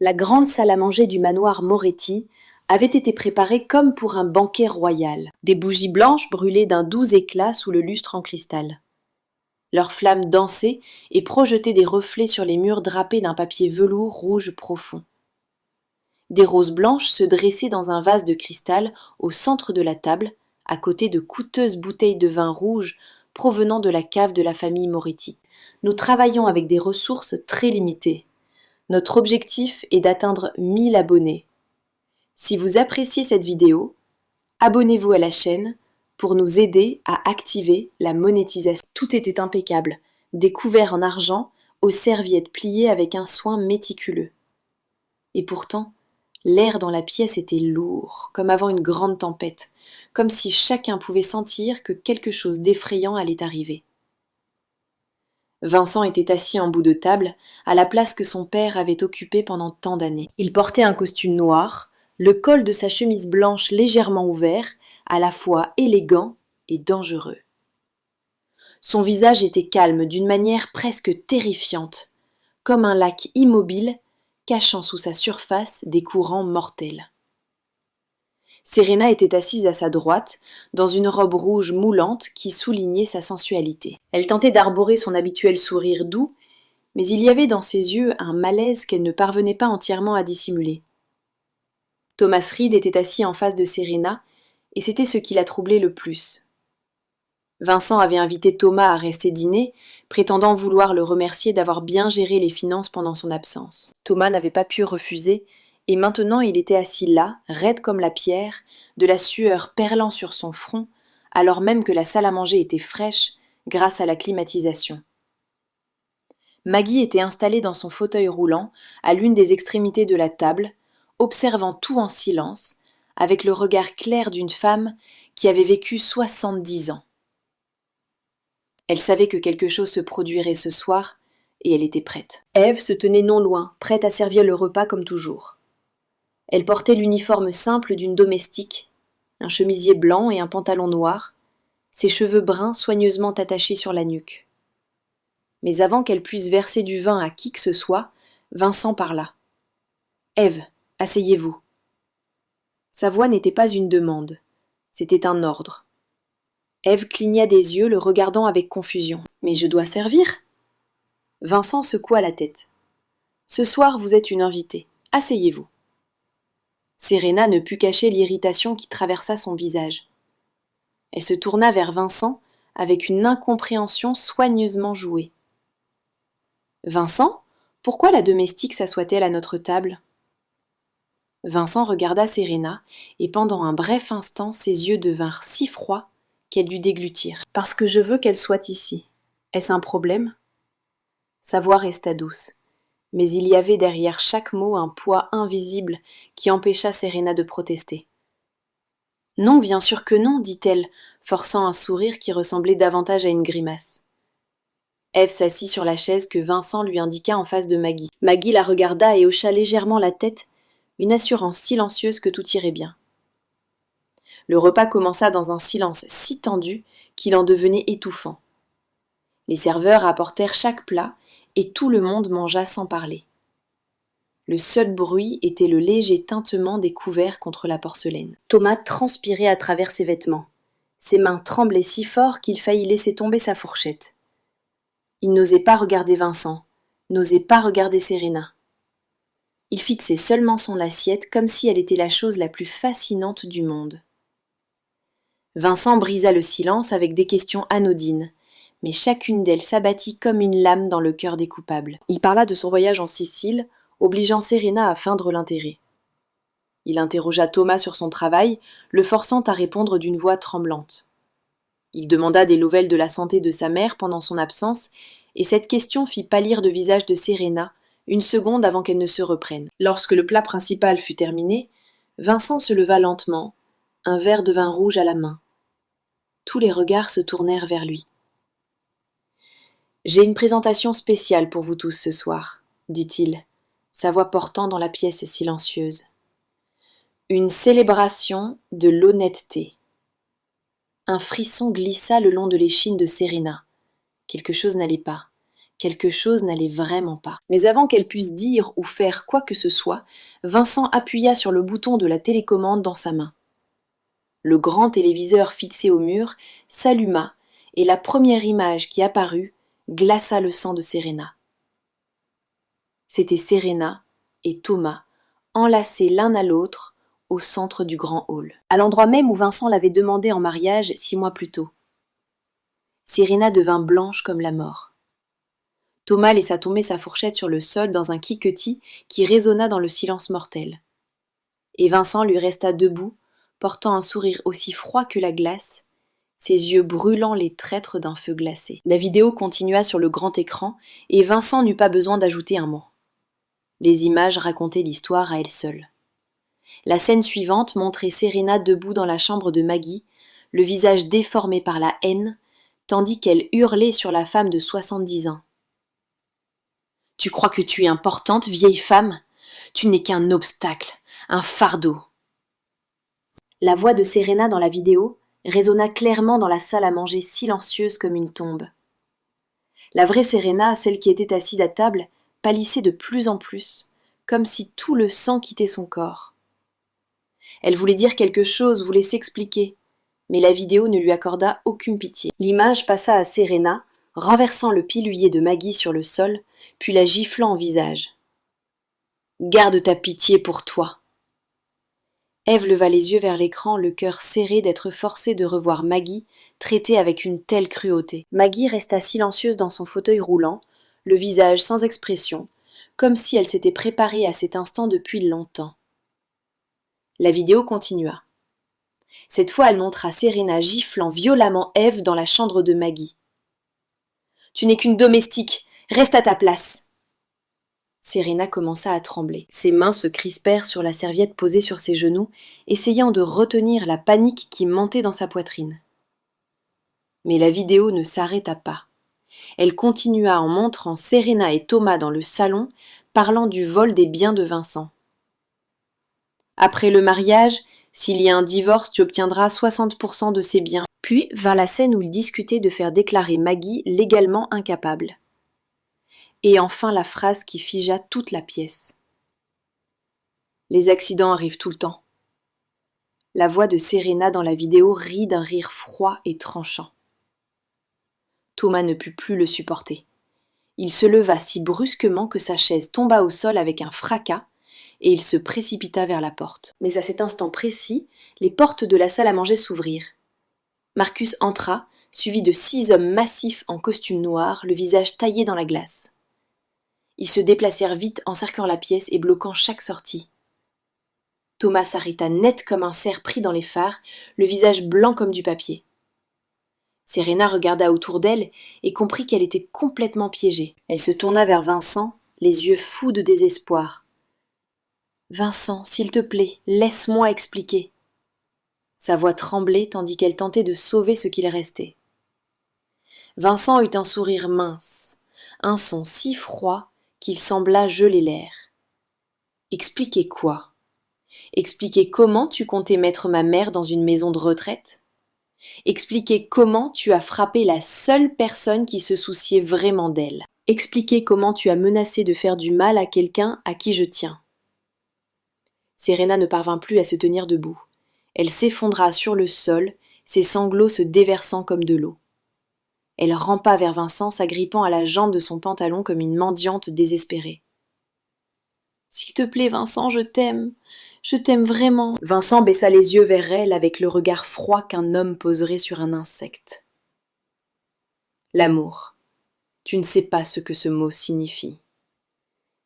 La grande salle à manger du manoir Moretti avait été préparée comme pour un banquet royal. Des bougies blanches brûlaient d'un doux éclat sous le lustre en cristal. Leurs flammes dansaient et projetaient des reflets sur les murs drapés d'un papier velours rouge profond. Des roses blanches se dressaient dans un vase de cristal au centre de la table, à côté de coûteuses bouteilles de vin rouge provenant de la cave de la famille Moretti. Nous travaillons avec des ressources très limitées. Notre objectif est d'atteindre 1000 abonnés. Si vous appréciez cette vidéo, abonnez-vous à la chaîne pour nous aider à activer la monétisation. Tout était impeccable, des couverts en argent aux serviettes pliées avec un soin méticuleux. Et pourtant, l'air dans la pièce était lourd, comme avant une grande tempête, comme si chacun pouvait sentir que quelque chose d'effrayant allait arriver. Vincent était assis en bout de table, à la place que son père avait occupée pendant tant d'années. Il portait un costume noir, le col de sa chemise blanche légèrement ouvert, à la fois élégant et dangereux. Son visage était calme d'une manière presque terrifiante, comme un lac immobile cachant sous sa surface des courants mortels. Serena était assise à sa droite, dans une robe rouge moulante qui soulignait sa sensualité. Elle tentait d'arborer son habituel sourire doux, mais il y avait dans ses yeux un malaise qu'elle ne parvenait pas entièrement à dissimuler. Thomas Reed était assis en face de Serena, et c'était ce qui la troublait le plus. Vincent avait invité Thomas à rester dîner, prétendant vouloir le remercier d'avoir bien géré les finances pendant son absence. Thomas n'avait pas pu refuser, et maintenant il était assis là, raide comme la pierre, de la sueur perlant sur son front, alors même que la salle à manger était fraîche grâce à la climatisation. Maggie était installée dans son fauteuil roulant, à l'une des extrémités de la table, observant tout en silence, avec le regard clair d'une femme qui avait vécu 70 ans. Elle savait que quelque chose se produirait ce soir, et elle était prête. Ève se tenait non loin, prête à servir le repas comme toujours. Elle portait l'uniforme simple d'une domestique, un chemisier blanc et un pantalon noir, ses cheveux bruns soigneusement attachés sur la nuque. Mais avant qu'elle puisse verser du vin à qui que ce soit, Vincent parla. « Ève, asseyez-vous. » Sa voix n'était pas une demande, c'était un ordre. Ève cligna des yeux, le regardant avec confusion. « Mais je dois servir ?» Vincent secoua la tête. « Ce soir, vous êtes une invitée. Asseyez-vous. » Serena ne put cacher l'irritation qui traversa son visage. Elle se tourna vers Vincent avec une incompréhension soigneusement jouée. « Vincent, pourquoi la domestique s'assoit-elle à notre table ?» Vincent regarda Serena, et pendant un bref instant ses yeux devinrent si froids qu'elle dut déglutir. « Parce que je veux qu'elle soit ici. Est-ce un problème ?» Sa voix resta douce, mais il y avait derrière chaque mot un poids invisible qui empêcha Serena de protester. « Non, bien sûr que non, dit-elle, forçant un sourire qui ressemblait davantage à une grimace. Ève s'assit sur la chaise que Vincent lui indiqua en face de Maggie. Maggie la regarda et hocha légèrement la tête, une assurance silencieuse que tout irait bien. Le repas commença dans un silence si tendu qu'il en devenait étouffant. Les serveurs apportèrent chaque plat et tout le monde mangea sans parler. Le seul bruit était le léger tintement des couverts contre la porcelaine. Thomas transpirait à travers ses vêtements. Ses mains tremblaient si fort qu'il faillit laisser tomber sa fourchette. Il n'osait pas regarder Vincent, n'osait pas regarder Serena. Il fixait seulement son assiette comme si elle était la chose la plus fascinante du monde. Vincent brisa le silence avec des questions anodines, mais chacune d'elles s'abattit comme une lame dans le cœur des coupables. Il parla de son voyage en Sicile, obligeant Serena à feindre l'intérêt. Il interrogea Thomas sur son travail, le forçant à répondre d'une voix tremblante. Il demanda des nouvelles de la santé de sa mère pendant son absence, et cette question fit pâlir le visage de Serena, une seconde avant qu'elle ne se reprenne. Lorsque le plat principal fut terminé, Vincent se leva lentement, un verre de vin rouge à la main. Tous les regards se tournèrent vers lui. « J'ai une présentation spéciale pour vous tous ce soir, » dit-il, sa voix portant dans la pièce silencieuse. « Une célébration de l'honnêteté. » Un frisson glissa le long de l'échine de Serena. Quelque chose n'allait pas. Quelque chose n'allait vraiment pas. Mais avant qu'elle puisse dire ou faire quoi que ce soit, Vincent appuya sur le bouton de la télécommande dans sa main. Le grand téléviseur fixé au mur s'alluma et la première image qui apparut glaça le sang de Serena. C'était Serena et Thomas, enlacés l'un à l'autre au centre du grand hall, à l'endroit même où Vincent l'avait demandé en mariage 6 mois plus tôt. Serena devint blanche comme la mort. Thomas laissa tomber sa fourchette sur le sol dans un cliquetis qui résonna dans le silence mortel. Et Vincent lui resta debout, portant un sourire aussi froid que la glace, ses yeux brûlant les traîtres d'un feu glacé. La vidéo continua sur le grand écran et Vincent n'eut pas besoin d'ajouter un mot. Les images racontaient l'histoire à elles seules. La scène suivante montrait Serena debout dans la chambre de Maggie, le visage déformé par la haine, tandis qu'elle hurlait sur la femme de 70 ans. « Tu crois que tu es importante, vieille femme ? Tu n'es qu'un obstacle, un fardeau. » La voix de Serena dans la vidéo résonna clairement dans la salle à manger silencieuse comme une tombe. La vraie Serena, celle qui était assise à table, pâlissait de plus en plus, comme si tout le sang quittait son corps. Elle voulait dire quelque chose, voulait s'expliquer, mais la vidéo ne lui accorda aucune pitié. L'image passa à Serena, renversant le pilulier de Maggie sur le sol, puis la giflant en visage. « Garde ta pitié pour toi !» Ève leva les yeux vers l'écran, le cœur serré d'être forcée de revoir Maggie traitée avec une telle cruauté. Maggie resta silencieuse dans son fauteuil roulant, le visage sans expression, comme si elle s'était préparée à cet instant depuis longtemps. La vidéo continua. Cette fois, elle montra Serena giflant violemment Ève dans la chambre de Maggie. « Tu n'es qu'une domestique, reste à ta place !» Serena commença à trembler. Ses mains se crispèrent sur la serviette posée sur ses genoux, essayant de retenir la panique qui montait dans sa poitrine. Mais la vidéo ne s'arrêta pas. Elle continua en montrant Serena et Thomas dans le salon, parlant du vol des biens de Vincent. Après le mariage, s'il y a un divorce, tu obtiendras 60% de ses biens. Puis vint la scène où ils discutaient de faire déclarer Maggie légalement incapable. Et enfin la phrase qui figea toute la pièce. Les accidents arrivent tout le temps. La voix de Serena dans la vidéo rit d'un rire froid et tranchant. Thomas ne put plus le supporter. Il se leva si brusquement que sa chaise tomba au sol avec un fracas et il se précipita vers la porte. Mais à cet instant précis, les portes de la salle à manger s'ouvrirent. Marcus entra, suivi de 6 hommes massifs en costume noir, le visage taillé dans la glace. Ils se déplacèrent vite, encerclant la pièce et bloquant chaque sortie. Thomas s'arrêta net comme un cerf pris dans les phares, le visage blanc comme du papier. Serena regarda autour d'elle et comprit qu'elle était complètement piégée. Elle se tourna vers Vincent, les yeux fous de désespoir. « Vincent, s'il te plaît, laisse-moi expliquer. » Sa voix tremblait tandis qu'elle tentait de sauver ce qu'il restait. Vincent eut un sourire mince, un son si froid qu'il sembla geler l'air. « Expliquer quoi ? Expliquer comment tu comptais mettre ma mère dans une maison de retraite ? Expliquer comment tu as frappé la seule personne qui se souciait vraiment d'elle. Expliquer comment tu as menacé de faire du mal à quelqu'un à qui je tiens. » Serena ne parvint plus à se tenir debout. Elle s'effondra sur le sol, ses sanglots se déversant comme de l'eau. Elle rampa vers Vincent, s'agrippant à la jambe de son pantalon comme une mendiante désespérée. « S'il te plaît, Vincent, je t'aime vraiment. » Vincent baissa les yeux vers elle avec le regard froid qu'un homme poserait sur un insecte. L'amour. Tu ne sais pas ce que ce mot signifie.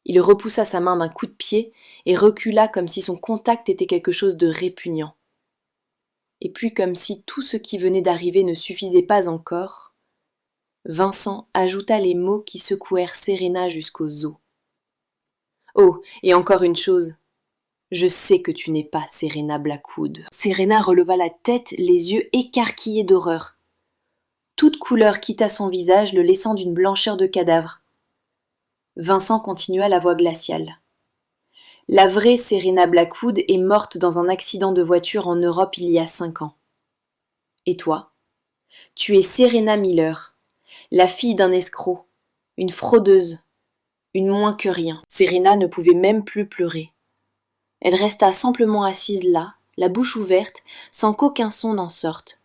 Il repoussa sa main d'un coup de pied et recula comme si son contact était quelque chose de répugnant. Et puis comme si tout ce qui venait d'arriver ne suffisait pas encore, Vincent ajouta les mots qui secouèrent Serena jusqu'aux os. « Oh, et encore une chose. Je sais que tu n'es pas Serena Blackwood. » Serena releva la tête, les yeux écarquillés d'horreur. Toute couleur quitta son visage, le laissant d'une blancheur de cadavre. Vincent continua la voix glaciale. « La vraie Serena Blackwood est morte dans un accident de voiture en Europe il y a 5 ans. Et toi ? Tu es Serena Miller, la fille d'un escroc, une fraudeuse, une moins que rien. Serena ne pouvait même plus pleurer. Elle resta simplement assise là, la bouche ouverte, sans qu'aucun son n'en sorte,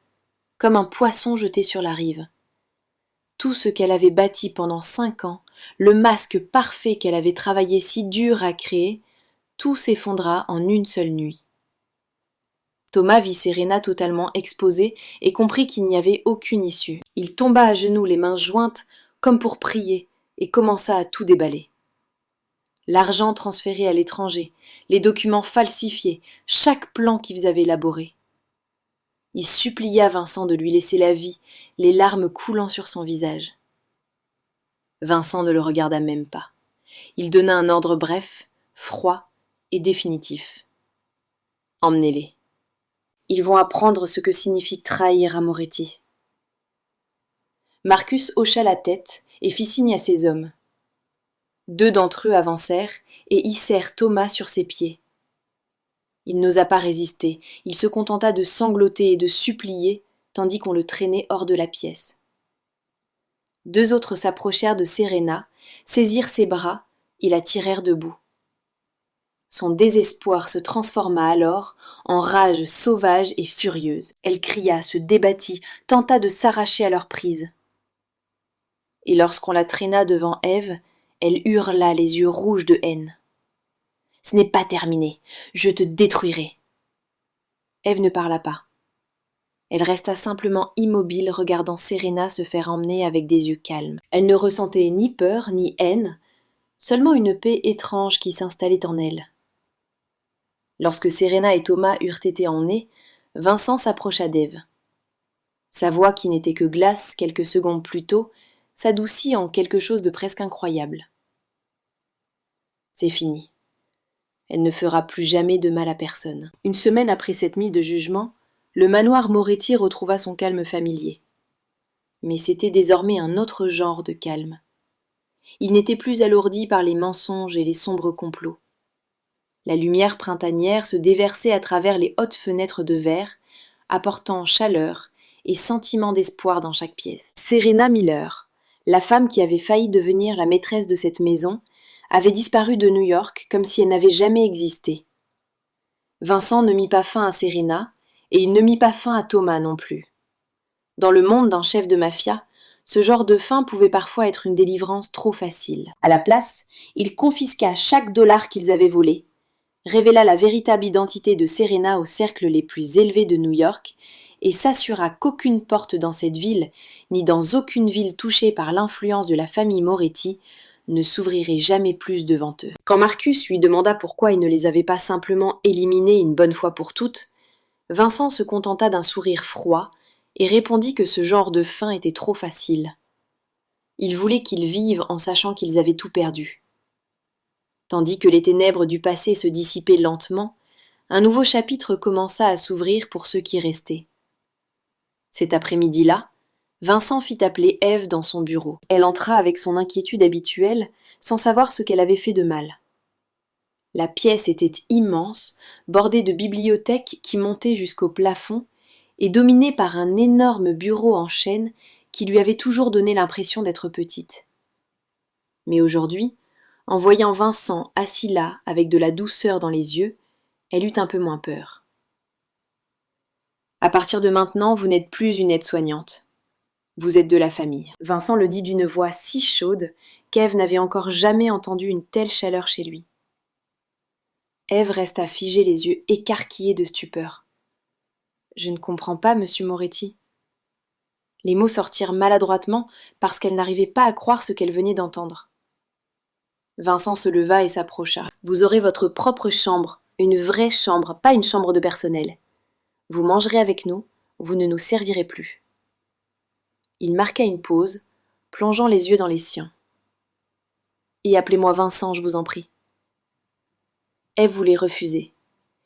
comme un poisson jeté sur la rive. Tout ce qu'elle avait bâti pendant 5 ans, le masque parfait qu'elle avait travaillé si dur à créer, tout s'effondra en une seule nuit. Thomas vit Serena totalement exposée et comprit qu'il n'y avait aucune issue. Il tomba à genoux, les mains jointes, comme pour prier, et commença à tout déballer. L'argent transféré à l'étranger, les documents falsifiés, chaque plan qu'ils avaient élaboré. Il supplia Vincent de lui laisser la vie, les larmes coulant sur son visage. Vincent ne le regarda même pas. Il donna un ordre bref, froid et définitif. Emmenez-les. Ils vont apprendre ce que signifie trahir à Moretti. Marcus hocha la tête et fit signe à ses hommes. 2 d'entre eux avancèrent et hissèrent Thomas sur ses pieds. Il n'osa pas résister, il se contenta de sangloter et de supplier, tandis qu'on le traînait hors de la pièce. 2 autres s'approchèrent de Serena, saisirent ses bras et la tirèrent debout. Son désespoir se transforma alors en rage sauvage et furieuse. Elle cria, se débattit, tenta de s'arracher à leur prise. Et lorsqu'on la traîna devant Ève, elle hurla les yeux rouges de haine. « Ce n'est pas terminé, je te détruirai !» Ève ne parla pas. Elle resta simplement immobile, regardant Serena se faire emmener avec des yeux calmes. Elle ne ressentait ni peur ni haine, seulement une paix étrange qui s'installait en elle. Lorsque Serena et Thomas eurent été emmenés, Vincent s'approcha d'Ève. Sa voix, qui n'était que glace quelques secondes plus tôt, s'adoucit en quelque chose de presque incroyable. C'est fini. Elle ne fera plus jamais de mal à personne. Une semaine après cette nuit de jugement, le manoir Moretti retrouva son calme familier. Mais c'était désormais un autre genre de calme. Il n'était plus alourdi par les mensonges et les sombres complots. La lumière printanière se déversait à travers les hautes fenêtres de verre, apportant chaleur et sentiment d'espoir dans chaque pièce. Serena Miller, la femme qui avait failli devenir la maîtresse de cette maison, avait disparu de New York comme si elle n'avait jamais existé. Vincent ne mit pas fin à Serena, et il ne mit pas fin à Thomas non plus. Dans le monde d'un chef de mafia, ce genre de fin pouvait parfois être une délivrance trop facile. À la place, il confisqua chaque dollar qu'ils avaient volé, révéla la véritable identité de Serena aux cercles les plus élevés de New York et s'assura qu'aucune porte dans cette ville, ni dans aucune ville touchée par l'influence de la famille Moretti, ne s'ouvrirait jamais plus devant eux. Quand Marcus lui demanda pourquoi il ne les avait pas simplement éliminés une bonne fois pour toutes, Vincent se contenta d'un sourire froid et répondit que ce genre de fin était trop facile. Il voulait qu'ils vivent en sachant qu'ils avaient tout perdu. Tandis que les ténèbres du passé se dissipaient lentement, un nouveau chapitre commença à s'ouvrir pour ceux qui restaient. Cet après-midi-là, Vincent fit appeler Ève dans son bureau. Elle entra avec son inquiétude habituelle, sans savoir ce qu'elle avait fait de mal. La pièce était immense, bordée de bibliothèques qui montaient jusqu'au plafond et dominée par un énorme bureau en chêne qui lui avait toujours donné l'impression d'être petite. Mais aujourd'hui, en voyant Vincent assis là avec de la douceur dans les yeux, elle eut un peu moins peur. « À partir de maintenant, vous n'êtes plus une aide-soignante. Vous êtes de la famille. » Vincent le dit d'une voix si chaude qu'Ève n'avait encore jamais entendu une telle chaleur chez lui. Ève resta figée, les yeux écarquillés de stupeur. « Je ne comprends pas, monsieur Moretti. » Les mots sortirent maladroitement parce qu'elle n'arrivait pas à croire ce qu'elle venait d'entendre. Vincent se leva et s'approcha. « Vous aurez votre propre chambre, une vraie chambre, pas une chambre de personnel. Vous mangerez avec nous, vous ne nous servirez plus. » Il marqua une pause, plongeant les yeux dans les siens. « Et appelez-moi Vincent, je vous en prie. » Ève voulait refuser.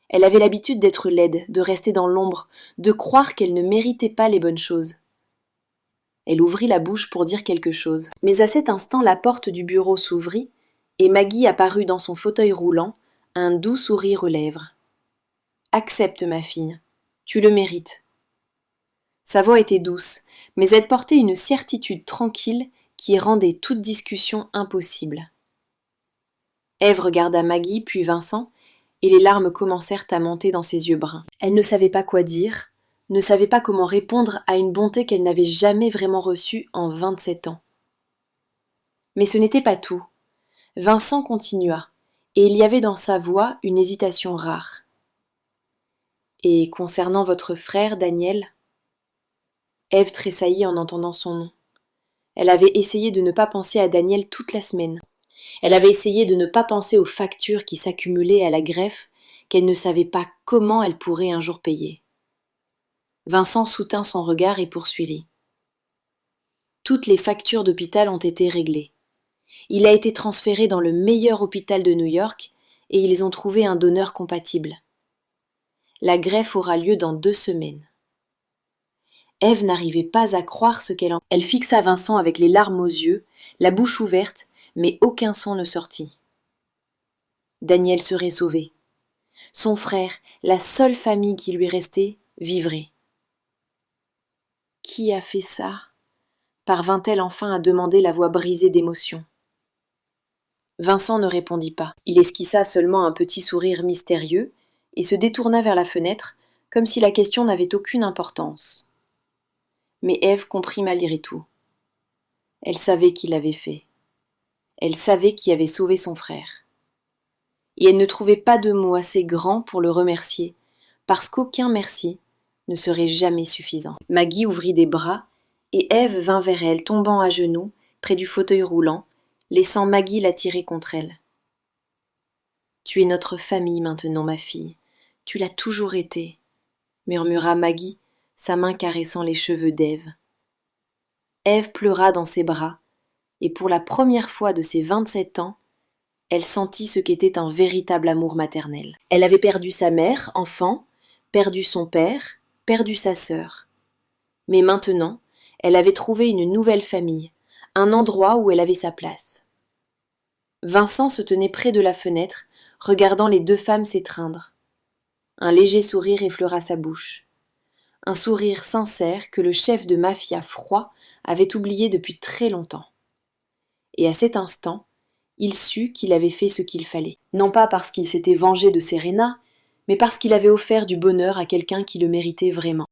Elle avait l'habitude d'être laide, de rester dans l'ombre, de croire qu'elle ne méritait pas les bonnes choses. Elle ouvrit la bouche pour dire quelque chose. Mais à cet instant, la porte du bureau s'ouvrit et Maggie apparut dans son fauteuil roulant, un doux sourire aux lèvres. « Accepte, ma fille. Tu le mérites. » Sa voix était douce, mais elle portait une certitude tranquille qui rendait toute discussion impossible. Ève regarda Maggie puis Vincent, et les larmes commencèrent à monter dans ses yeux bruns. Elle ne savait pas quoi dire, ne savait pas comment répondre à une bonté qu'elle n'avait jamais vraiment reçue en 27 ans. Mais ce n'était pas tout. Vincent continua, et il y avait dans sa voix une hésitation rare. « Et concernant votre frère, Daniel ?» Ève tressaillit en entendant son nom. Elle avait essayé de ne pas penser à Daniel toute la semaine. Elle avait essayé de ne pas penser aux factures qui s'accumulaient à la greffe qu'elle ne savait pas comment elle pourrait un jour payer. Vincent soutint son regard et poursuivit. « Toutes les factures d'hôpital ont été réglées. Il a été transféré dans le meilleur hôpital de New York et ils ont trouvé un donneur compatible. La greffe aura lieu dans 2 semaines. » Ève n'arrivait pas à croire ce qu'elle en... Elle fixa Vincent avec les larmes aux yeux, la bouche ouverte, mais aucun son ne sortit. Daniel serait sauvé. Son frère, la seule famille qui lui restait, vivrait. Qui a fait ça ? Parvint-elle enfin à demander la voix brisée d'émotion. Vincent ne répondit pas. Il esquissa seulement un petit sourire mystérieux et se détourna vers la fenêtre, comme si la question n'avait aucune importance. Mais Ève comprit malgré tout. Elle savait qui l'avait fait. Elle savait qui avait sauvé son frère. Et elle ne trouvait pas de mots assez grands pour le remercier, parce qu'aucun merci ne serait jamais suffisant. Maggie ouvrit des bras, et Ève vint vers elle, tombant à genoux, près du fauteuil roulant, laissant Maggie l'attirer contre elle. « Tu es notre famille maintenant, ma fille. Tu l'as toujours été, » murmura Maggie, sa main caressant les cheveux d'Ève. Ève pleura dans ses bras, et pour la première fois de ses 27 ans, elle sentit ce qu'était un véritable amour maternel. Elle avait perdu sa mère, enfant, perdu son père, perdu sa sœur. Mais maintenant, elle avait trouvé une nouvelle famille, un endroit où elle avait sa place. Vincent se tenait près de la fenêtre, regardant les 2 femmes s'étreindre. Un léger sourire effleura sa bouche. Un sourire sincère que le chef de mafia froid avait oublié depuis très longtemps. Et à cet instant, il sut qu'il avait fait ce qu'il fallait. Non pas parce qu'il s'était vengé de Serena, mais parce qu'il avait offert du bonheur à quelqu'un qui le méritait vraiment.